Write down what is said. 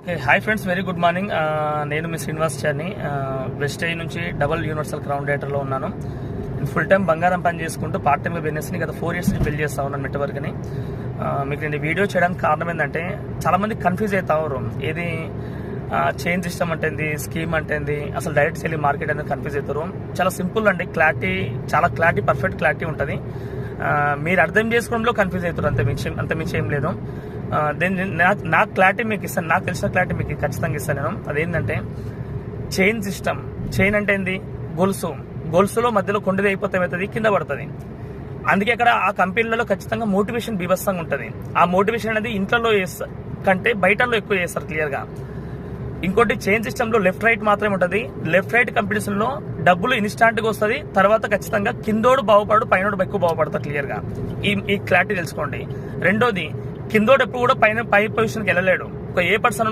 Hi friends, very good morning. నేను మీ శ్రీనివాస్చారిని west I నుంచి double universal crown డేటర్లో ఉన్నాను. Full time బంగారం పని చేసుకుంటూ పార్ట్ టైమ్గా బిజినెస్ని గత 4 years బిల్డ్ చేస్తా ఉన్నాను నెట్వర్క్ని. మీకు నేను వీడియో చేయడానికి కారణం ఏంటంటే చాలామంది కన్ఫ్యూజ్ అవుతారు. ఏది చైన్ సిస్టమ్ అంటే స్కీమ్ అంటే అసలు డైరెక్ట్ సెల్లింగ్ మార్కెట్ అనేది కన్ఫ్యూజ్ అవుతారు. చాలా సింపుల్ అండి, చాలా క్లారిటీ, పర్ఫెక్ట్ క్లారిటీ ఉంటుంది. మీరు అర్థం చేసుకోవడంలో కన్ఫ్యూజ్ అవుతారు, అంత మించి ఏం లేదు. నాకు క్లారిటీ మీకు ఇస్తాను, నాకు తెలిసిన క్లారిటీ మీకు ఖచ్చితంగా ఇస్తాను నేను. అదేంటంటే చైన్ సిస్టమ్. చైన్ అంటే ఏంది? గొలుసులో మధ్యలో కొండది అయిపోతే ఏమవుతుంది, కింద పడుతుంది. అందుకే అక్కడ ఆ కంపెనీలలో ఖచ్చితంగా మోటివేషన్ బీభత్సంగా ఉంటుంది. ఆ మోటివేషన్ అనేది ఇంట్లో కంటే బయటలో ఎక్కువ చేస్తారు క్లియర్గా. ఇంకోటి, చైన్ సిస్టంలో లెఫ్ట్ రైట్ మాత్రమే ఉంటుంది. లెఫ్ట్ రైట్ కంపెనీస్లో డబ్బులు ఇన్స్టాంట్గా వస్తుంది. తర్వాత ఖచ్చితంగా కిందోడు బాగుపడు, పైనోడు ఎక్కువ బాగుపడతారు. క్లియర్గా ఈ క్లారిటీ తెలుసుకోండి. రెండోది, కిందోడు ఎప్పుడు కూడా పై పొజిషన్కి వెళ్ళలేడు. ఒక ఏ పర్సన్